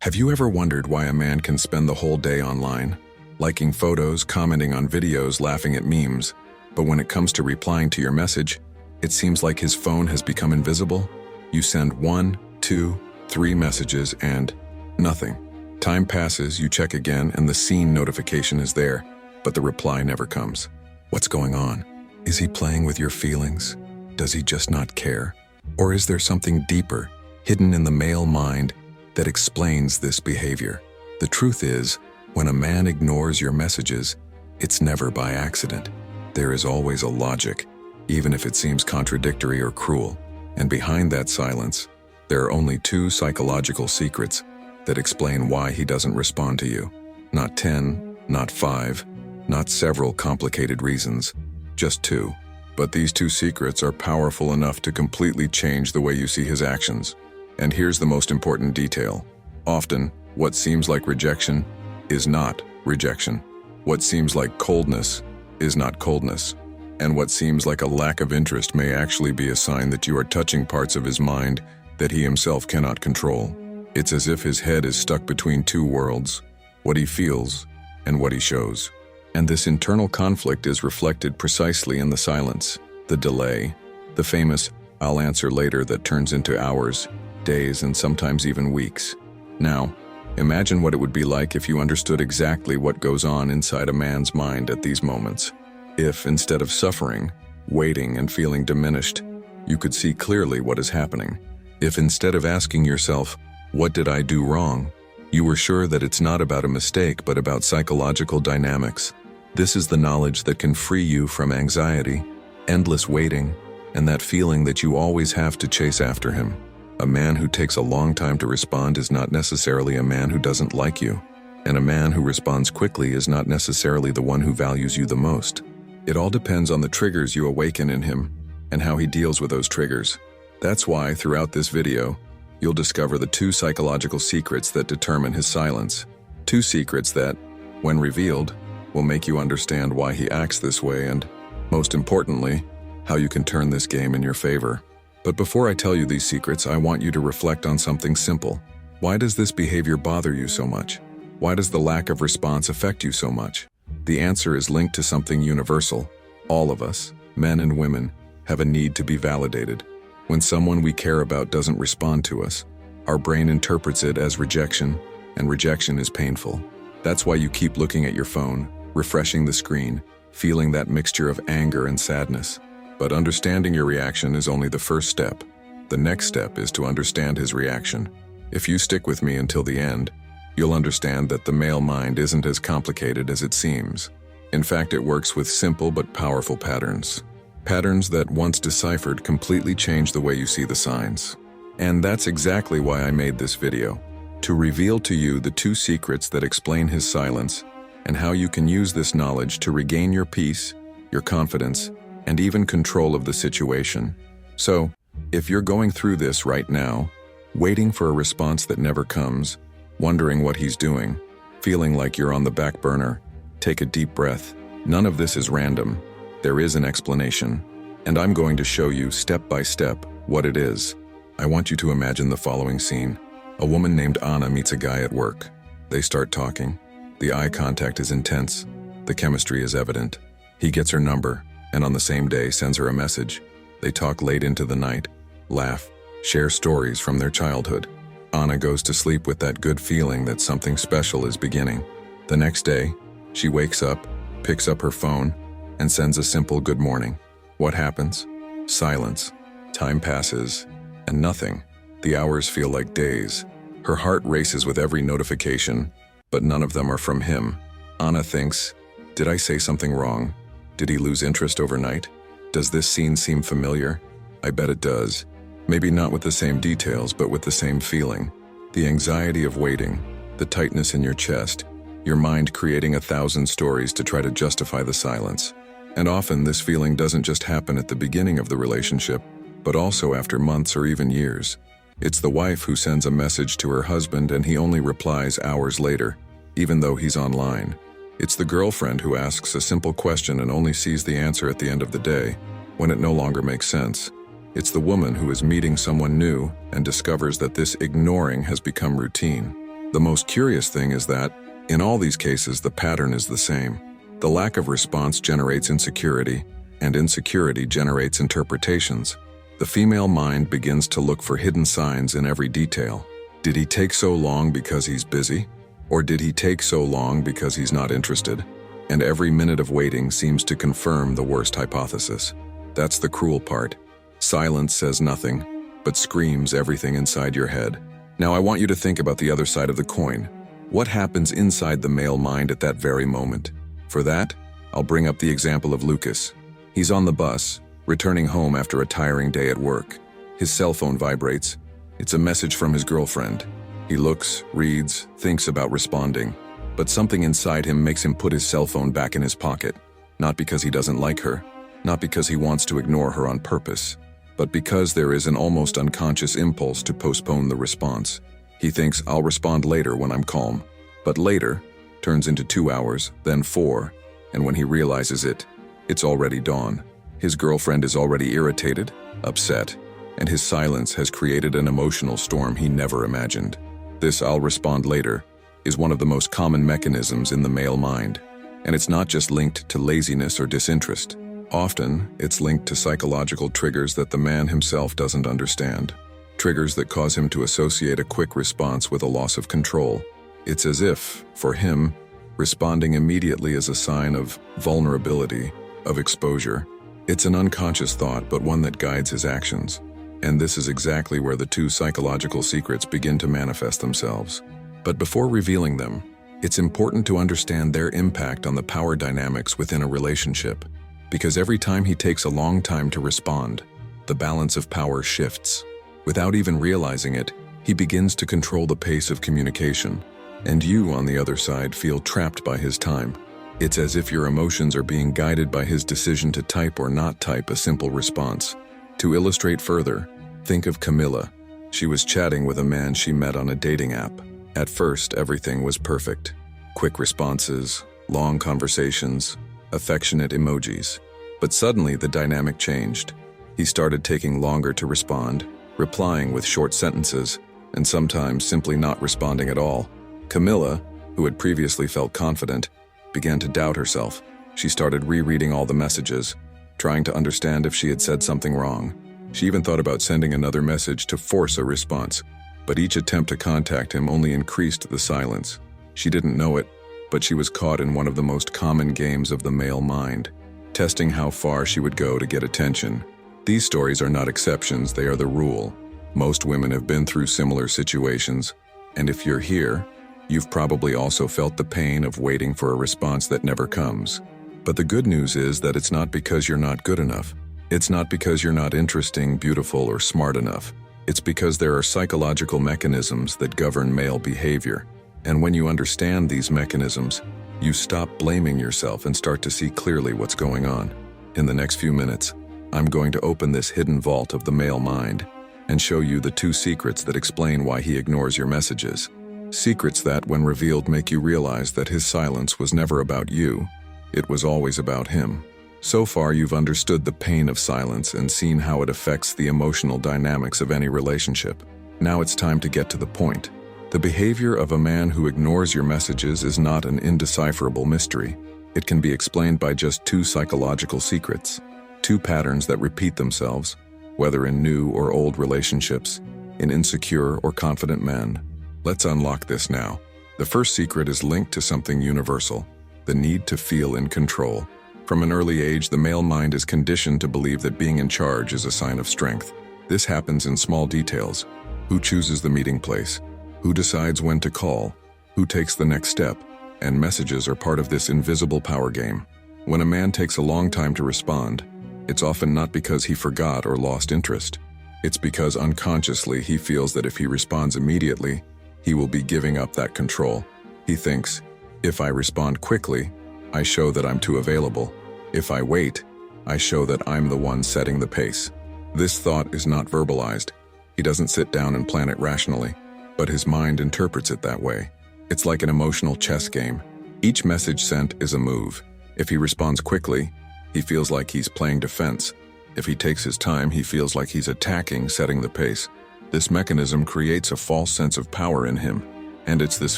Have you ever wondered why a man can spend the whole day online, liking photos, commenting on videos, laughing at memes, but when it comes to replying to your message, it seems like his phone has become invisible? You send 1, 2, 3 messages and nothing. Time passes, you check again, and the seen notification is there, but the reply never comes. What's going on? Is he playing with your feelings? Does he just not care? Or is there something deeper, hidden in the male mind, that explains this behavior? The truth is, when a man ignores your messages, it's never by accident. There is always a logic, even if it seems contradictory or cruel. And behind that silence, there are only 2 psychological secrets that explain why he doesn't respond to you. Not 10, not 5, not several complicated reasons, just 2. But these 2 secrets are powerful enough to completely change the way you see his actions. And here's the most important detail. Often, what seems like rejection is not rejection. What seems like coldness is not coldness. And what seems like a lack of interest may actually be a sign that you are touching parts of his mind that he himself cannot control. It's as if his head is stuck between 2 worlds, what he feels and what he shows. And this internal conflict is reflected precisely in the silence, the delay, the famous "I'll answer later" that turns into hours, days, and sometimes even weeks. Now, imagine what it would be like if you understood exactly what goes on inside a man's mind at these moments. If, instead of suffering, waiting, and feeling diminished, you could see clearly what is happening. If instead of asking yourself, "What did I do wrong?" you were sure that it's not about a mistake but about psychological dynamics. This is the knowledge that can free you from anxiety, endless waiting, and that feeling that you always have to chase after him. A man who takes a long time to respond is not necessarily a man who doesn't like you, and a man who responds quickly is not necessarily the one who values you the most. It all depends on the triggers you awaken in him and how he deals with those triggers. That's why, throughout this video, you'll discover the 2 psychological secrets that determine his silence. 2 secrets that, when revealed, will make you understand why he acts this way and, most importantly, how you can turn this game in your favor. But before I tell you these secrets, I want you to reflect on something simple. Why does this behavior bother you so much? Why does the lack of response affect you so much? The answer is linked to something universal. All of us, men and women, have a need to be validated. When someone we care about doesn't respond to us, our brain interprets it as rejection, and rejection is painful. That's why you keep looking at your phone, refreshing the screen, feeling that mixture of anger and sadness. But understanding your reaction is only the first step. The next step is to understand his reaction. If you stick with me until the end, you'll understand that the male mind isn't as complicated as it seems. In fact, it works with simple but powerful patterns. Patterns that, once deciphered, completely change the way you see the signs. And that's exactly why I made this video, to reveal to you the 2 secrets that explain his silence and how you can use this knowledge to regain your peace, your confidence, and even control of the situation. So, if you're going through this right now, waiting for a response that never comes, wondering what he's doing, feeling like you're on the back burner, take a deep breath. None of this is random. There is an explanation, and I'm going to show you step by step what it is. I want you to imagine the following scene. A woman named Anna meets a guy at work. They start talking. The eye contact is intense. The chemistry is evident. He gets her number, and on the same day sends her a message. They talk late into the night, laugh, share stories from their childhood. Anna goes to sleep with that good feeling that something special is beginning. The next day, she wakes up, picks up her phone, and sends a simple good morning. What happens? Silence. Time passes, and nothing. The hours feel like days. Her heart races with every notification, but none of them are from him. Anna thinks, did I say something wrong? Did he lose interest overnight? Does this scene seem familiar? I bet it does. Maybe not with the same details, but with the same feeling. The anxiety of waiting, the tightness in your chest, your mind creating 1,000 stories to try to justify the silence. And often this feeling doesn't just happen at the beginning of the relationship, but also after months or even years. It's the wife who sends a message to her husband and he only replies hours later, even though he's online. It's the girlfriend who asks a simple question and only sees the answer at the end of the day, when it no longer makes sense. It's the woman who is meeting someone new and discovers that this ignoring has become routine. The most curious thing is that, in all these cases, the pattern is the same. The lack of response generates insecurity, and insecurity generates interpretations. The female mind begins to look for hidden signs in every detail. Did he take so long because he's busy? Or did he take so long because he's not interested? And every minute of waiting seems to confirm the worst hypothesis. That's the cruel part. Silence says nothing, but screams everything inside your head. Now I want you to think about the other side of the coin. What happens inside the male mind at that very moment? For that, I'll bring up the example of Lucas. He's on the bus, returning home after a tiring day at work. His cell phone vibrates. It's a message from his girlfriend. He looks, reads, thinks about responding, but something inside him makes him put his cell phone back in his pocket. Not because he doesn't like her, not because he wants to ignore her on purpose, but because there is an almost unconscious impulse to postpone the response. He thinks, I'll respond later when I'm calm. But later turns into 2 hours, then 4, and when he realizes it, it's already dawn. His girlfriend is already irritated, upset, and his silence has created an emotional storm he never imagined. This I'll respond later is one of the most common mechanisms in the male mind, and it's not just linked to laziness or disinterest. Often, it's linked to psychological triggers that the man himself doesn't understand. Triggers that cause him to associate a quick response with a loss of control. It's as if, for him, responding immediately is a sign of vulnerability, of exposure. It's an unconscious thought, but one that guides his actions. And this is exactly where the two psychological secrets begin to manifest themselves. But before revealing them, it's important to understand their impact on the power dynamics within a relationship. Because every time he takes a long time to respond, the balance of power shifts. Without even realizing it, he begins to control the pace of communication. And you, on the other side, feel trapped by his time. It's as if your emotions are being guided by his decision to type or not type a simple response. To illustrate further, think of Camilla. She was chatting with a man she met on a dating app. At first, everything was perfect. Quick responses, long conversations, affectionate emojis. But suddenly the dynamic changed. He started taking longer to respond, replying with short sentences, and sometimes simply not responding at all. Camilla, who had previously felt confident, began to doubt herself. She started rereading all the messages, trying to understand if she had said something wrong. She even thought about sending another message to force a response, but each attempt to contact him only increased the silence. She didn't know it, but she was caught in one of the most common games of the male mind, testing how far she would go to get attention. These stories are not exceptions, they are the rule. Most women have been through similar situations, and if you're here, you've probably also felt the pain of waiting for a response that never comes. But the good news is that it's not because you're not good enough. It's not because you're not interesting, beautiful, or smart enough. It's because there are psychological mechanisms that govern male behavior. And when you understand these mechanisms, you stop blaming yourself and start to see clearly what's going on. In the next few minutes, I'm going to open this hidden vault of the male mind and show you the two secrets that explain why he ignores your messages. Secrets that, when revealed, make you realize that his silence was never about you. It was always about him. So far, you've understood the pain of silence and seen how it affects the emotional dynamics of any relationship. Now it's time to get to the point. The behavior of a man who ignores your messages is not an indecipherable mystery. It can be explained by just two psychological secrets, two patterns that repeat themselves, whether in new or old relationships, in insecure or confident men. Let's unlock this now. The first secret is linked to something universal, the need to feel in control. From an early age, the male mind is conditioned to believe that being in charge is a sign of strength. This happens in small details. Who chooses the meeting place? Who decides when to call? Who takes the next step? And messages are part of this invisible power game. When a man takes a long time to respond, it's often not because he forgot or lost interest. It's because unconsciously he feels that if he responds immediately, he will be giving up that control. He thinks, if I respond quickly, I show that I'm too available. If I wait, I show that I'm the one setting the pace. This thought is not verbalized. He doesn't sit down and plan it rationally, but his mind interprets it that way. It's like an emotional chess game. Each message sent is a move. If he responds quickly, he feels like he's playing defense. If he takes his time, he feels like he's attacking, setting the pace. This mechanism creates a false sense of power in him. And it's this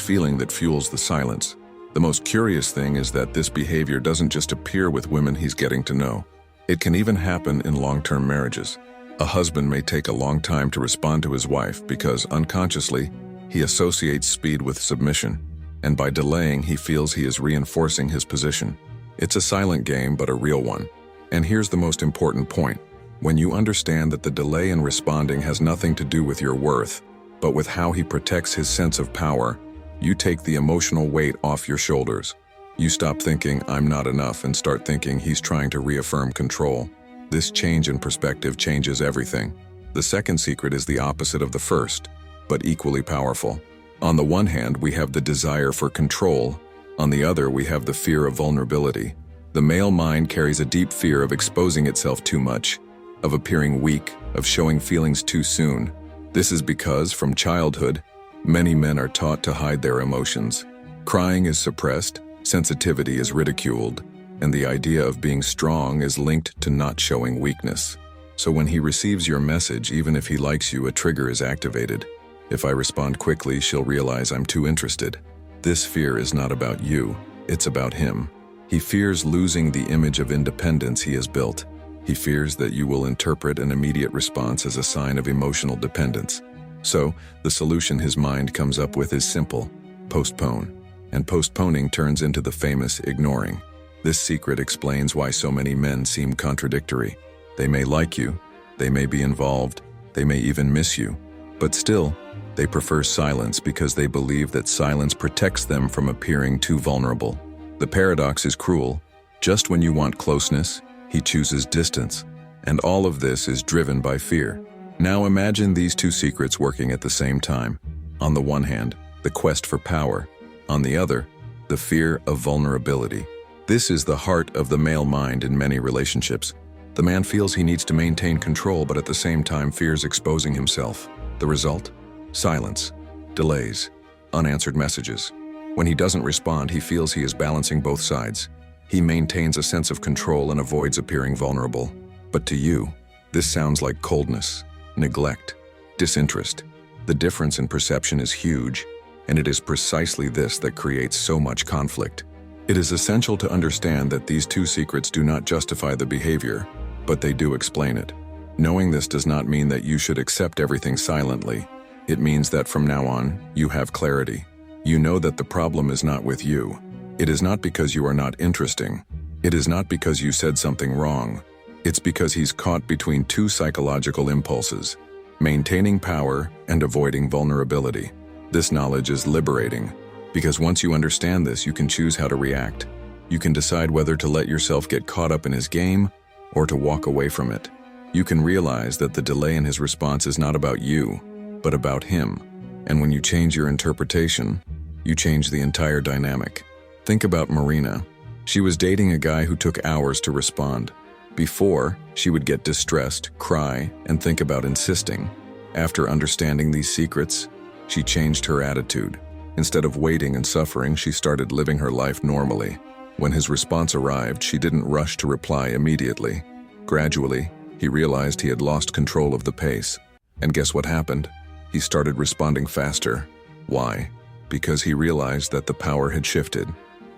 feeling that fuels the silence. The most curious thing is that this behavior doesn't just appear with women he's getting to know. It can even happen in long-term marriages. A husband may take a long time to respond to his wife because, unconsciously, he associates speed with submission, and by delaying, he feels he is reinforcing his position. It's a silent game, but a real one. And here's the most important point. When you understand that the delay in responding has nothing to do with your worth, but with how he protects his sense of power, you take the emotional weight off your shoulders. You stop thinking, "I'm not enough," and start thinking he's trying to reaffirm control. This change in perspective changes everything. The second secret is the opposite of the first, but equally powerful. On the one hand, we have the desire for control. On the other, we have the fear of vulnerability. The male mind carries a deep fear of exposing itself too much, of appearing weak, of showing feelings too soon. This is because, from childhood, many men are taught to hide their emotions. Crying is suppressed, sensitivity is ridiculed, and the idea of being strong is linked to not showing weakness. So when he receives your message, even if he likes you, a trigger is activated. If I respond quickly, she'll realize I'm too interested. This fear is not about you, it's about him. He fears losing the image of independence he has built. He fears that you will interpret an immediate response as a sign of emotional dependence. So, the solution his mind comes up with is simple: postpone. And postponing turns into the famous ignoring. This secret explains why so many men seem contradictory. They may like you, they may be involved, they may even miss you, but still, they prefer silence because they believe that silence protects them from appearing too vulnerable. The paradox is cruel. Just when you want closeness, he chooses distance. And all of this is driven by fear. Now imagine these two secrets working at the same time. On the one hand, the quest for power. On the other, the fear of vulnerability. This is the heart of the male mind in many relationships. The man feels he needs to maintain control, but at the same time fears exposing himself. The result? Silence, delays, unanswered messages. When he doesn't respond, he feels he is balancing both sides. He maintains a sense of control and avoids appearing vulnerable. But to you, this sounds like coldness, neglect, disinterest. The difference in perception is huge, and it is precisely this that creates so much conflict. It is essential to understand that these two secrets do not justify the behavior, but they do explain it. Knowing this does not mean that you should accept everything silently. It means that from now on, you have clarity. You know that the problem is not with you. It is not because you are not interesting. It is not because you said something wrong. It's because he's caught between two psychological impulses: maintaining power and avoiding vulnerability. This knowledge is liberating, because once you understand this, you can choose how to react. You can decide whether to let yourself get caught up in his game or to walk away from it. You can realize that the delay in his response is not about you, but about him. And when you change your interpretation, you change the entire dynamic. Think about Marina. She was dating a guy who took hours to respond. Before, she would get distressed, cry, and think about insisting. After understanding these secrets, she changed her attitude. Instead of waiting and suffering, she started living her life normally. When his response arrived, she didn't rush to reply immediately. Gradually, he realized he had lost control of the pace. And guess what happened? He started responding faster. Why? Because he realized that the power had shifted.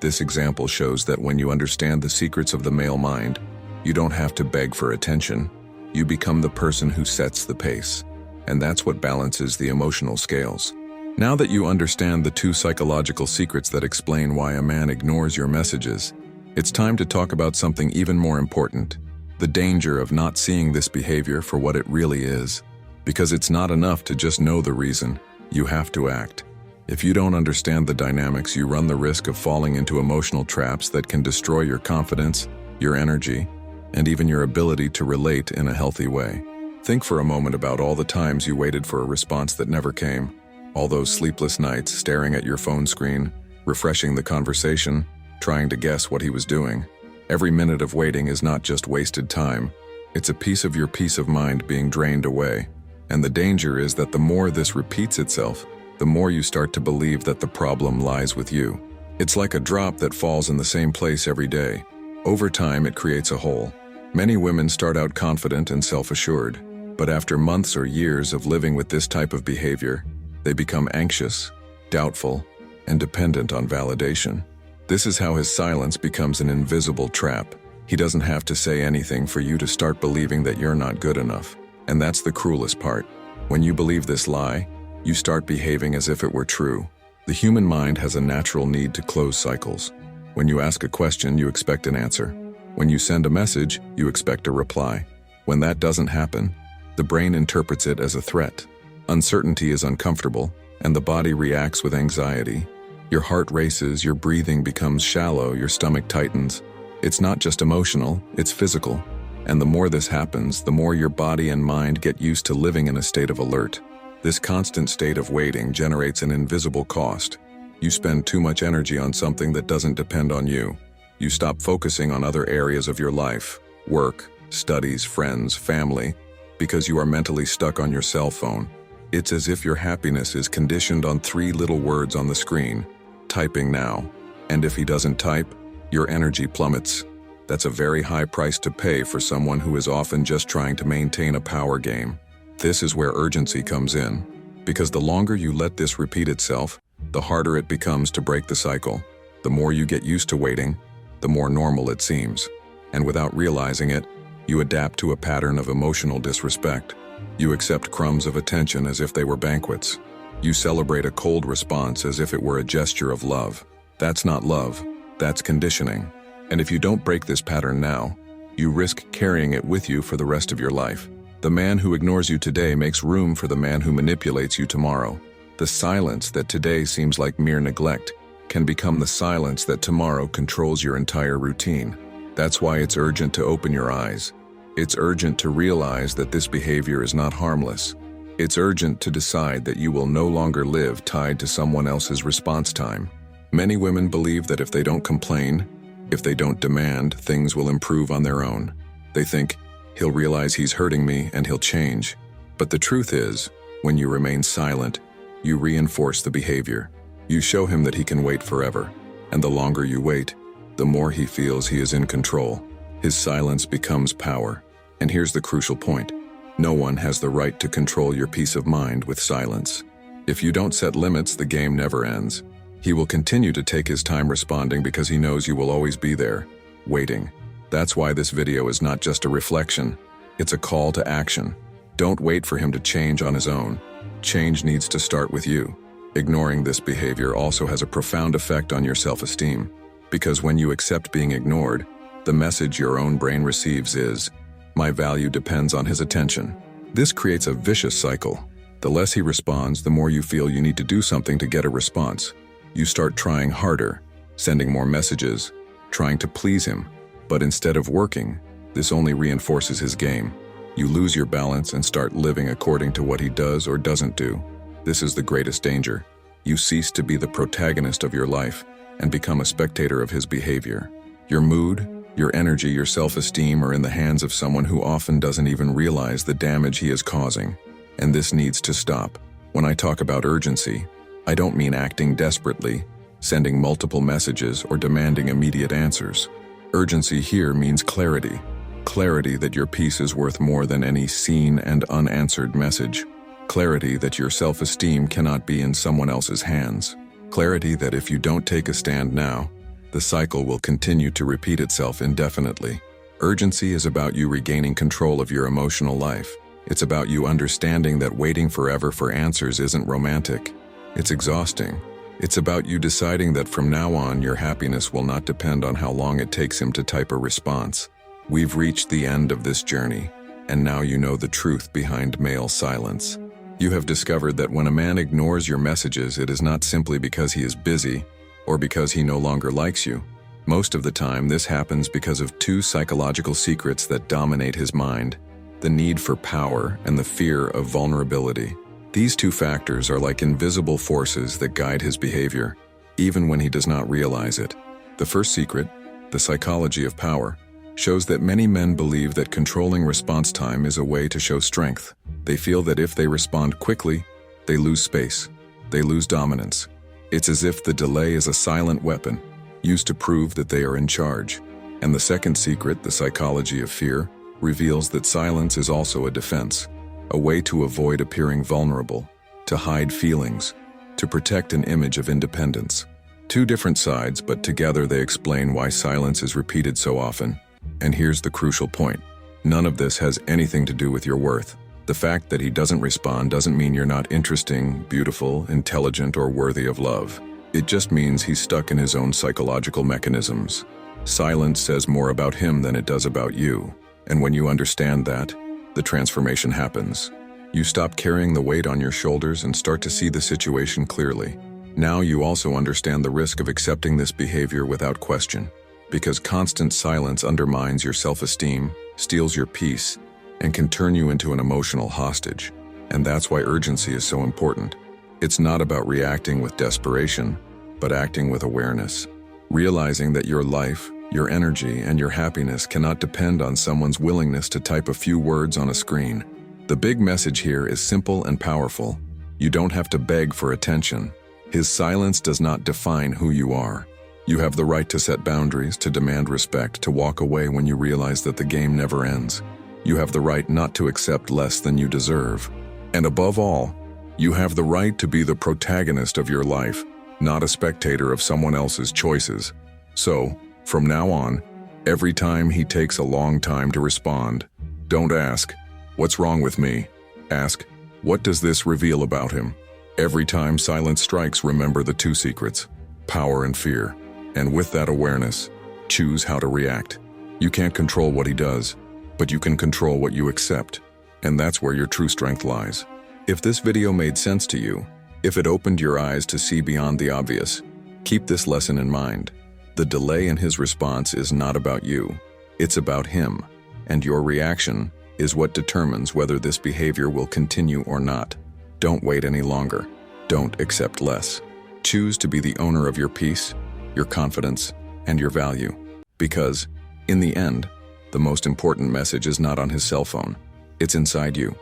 This example shows that when you understand the secrets of the male mind, you don't have to beg for attention. You become the person who sets the pace. And that's what balances the emotional scales. Now that you understand the two psychological secrets that explain why a man ignores your messages, it's time to talk about something even more important: the danger of not seeing this behavior for what it really is. Because it's not enough to just know the reason, you have to act. If you don't understand the dynamics, you run the risk of falling into emotional traps that can destroy your confidence, your energy, and even your ability to relate in a healthy way. Think for a moment about all the times you waited for a response that never came. All those sleepless nights staring at your phone screen, refreshing the conversation, trying to guess what he was doing. Every minute of waiting is not just wasted time. It's a piece of your peace of mind being drained away. And the danger is that the more this repeats itself, the more you start to believe that the problem lies with you. It's like a drop that falls in the same place every day. Over time, it creates a hole. Many women start out confident and self-assured, but after months or years of living with this type of behavior, they become anxious, doubtful, and dependent on validation. This is how his silence becomes an invisible trap. He doesn't have to say anything for you to start believing that you're not good enough. And that's the cruelest part. When you believe this lie, you start behaving as if it were true. The human mind has a natural need to close cycles. When you ask a question, you expect an answer. When you send a message, you expect a reply. When that doesn't happen, the brain interprets it as a threat. Uncertainty is uncomfortable, and the body reacts with anxiety. Your heart races, your breathing becomes shallow, your stomach tightens. It's not just emotional, it's physical. And the more this happens, the more your body and mind get used to living in a state of alert. This constant state of waiting generates an invisible cost. You spend too much energy on something that doesn't depend on you. You stop focusing on other areas of your life, work, studies, friends, family, because you are mentally stuck on your cell phone. It's as if your happiness is conditioned on 3 little words on the screen, typing now. And if he doesn't type, your energy plummets. That's a very high price to pay for someone who is often just trying to maintain a power game. This is where urgency comes in, because the longer you let this repeat itself, the harder it becomes to break the cycle. The more you get used to waiting, the more normal it seems. And without realizing it, you adapt to a pattern of emotional disrespect. You accept crumbs of attention as if they were banquets. You celebrate a cold response as if it were a gesture of love. That's not love, that's conditioning. And if you don't break this pattern now, you risk carrying it with you for the rest of your life. The man who ignores you today makes room for the man who manipulates you tomorrow. The silence that today seems like mere neglect can become the silence that tomorrow controls your entire routine. That's why it's urgent to open your eyes. It's urgent to realize that this behavior is not harmless. It's urgent to decide that you will no longer live tied to someone else's response time. Many women believe that if they don't complain, if they don't demand, things will improve on their own. They think, he'll realize he's hurting me and he'll change. But the truth is, when you remain silent, you reinforce the behavior. You show him that he can wait forever. And the longer you wait, the more he feels he is in control. His silence becomes power. And here's the crucial point. No one has the right to control your peace of mind with silence. If you don't set limits, the game never ends. He will continue to take his time responding because he knows you will always be there, waiting. That's why this video is not just a reflection, it's a call to action. Don't wait for him to change on his own. Change needs to start with you. Ignoring this behavior also has a profound effect on your self-esteem, because when you accept being ignored, the message your own brain receives is, my value depends on his attention. This creates a vicious cycle. The less he responds, the more you feel you need to do something to get a response. You start trying harder, sending more messages, trying to please him. But instead of working, this only reinforces his game. You lose your balance and start living according to what he does or doesn't do. This is the greatest danger. You cease to be the protagonist of your life and become a spectator of his behavior. Your mood, your energy, your self-esteem are in the hands of someone who often doesn't even realize the damage he is causing. And this needs to stop. When I talk about urgency, I don't mean acting desperately, sending multiple messages, or demanding immediate answers. Urgency here means clarity. Clarity that your peace is worth more than any seen and unanswered message. Clarity that your self-esteem cannot be in someone else's hands. Clarity that if you don't take a stand now, the cycle will continue to repeat itself indefinitely. Urgency is about you regaining control of your emotional life. It's about you understanding that waiting forever for answers isn't romantic. It's exhausting. It's about you deciding that from now on your happiness will not depend on how long it takes him to type a response. We've reached the end of this journey, and now you know the truth behind male silence. You have discovered that when a man ignores your messages, it is not simply because he is busy or because he no longer likes you. Most of the time, this happens because of 2 psychological secrets that dominate his mind: the need for power and the fear of vulnerability. These 2 factors are like invisible forces that guide his behavior, even when he does not realize it. The first secret, the psychology of power, shows that many men believe that controlling response time is a way to show strength. They feel that if they respond quickly, they lose space, they lose dominance. It's as if the delay is a silent weapon, used to prove that they are in charge. And the second secret, the psychology of fear, reveals that silence is also a defense, a way to avoid appearing vulnerable, to hide feelings, to protect an image of independence. Two different sides, but together they explain why silence is repeated so often. And here's the crucial point. None of this has anything to do with your worth. The fact that he doesn't respond doesn't mean you're not interesting, beautiful, intelligent, or worthy of love. It just means he's stuck in his own psychological mechanisms. Silence says more about him than it does about you. And when you understand that, the transformation happens. You stop carrying the weight on your shoulders and start to see the situation clearly. Now you also understand the risk of accepting this behavior without question, because constant silence undermines your self-esteem, steals your peace, and can turn you into an emotional hostage. And that's why urgency is so important. It's not about reacting with desperation, but acting with awareness. Realizing that your life, your energy, and your happiness cannot depend on someone's willingness to type a few words on a screen. The big message here is simple and powerful. You don't have to beg for attention. His silence does not define who you are. You have the right to set boundaries, to demand respect, to walk away when you realize that the game never ends. You have the right not to accept less than you deserve. And above all, you have the right to be the protagonist of your life, not a spectator of someone else's choices. So, from now on, every time he takes a long time to respond, don't ask, "What's wrong with me?" Ask, "What does this reveal about him?" Every time silence strikes, remember the two secrets: power and fear. And with that awareness, choose how to react. You can't control what he does, but you can control what you accept. And that's where your true strength lies. If this video made sense to you, if it opened your eyes to see beyond the obvious, keep this lesson in mind. The delay in his response is not about you. It's about him. And your reaction is what determines whether this behavior will continue or not. Don't wait any longer. Don't accept less. Choose to be the owner of your peace, your confidence, and your value. Because, in the end, the most important message is not on his cell phone. It's inside you.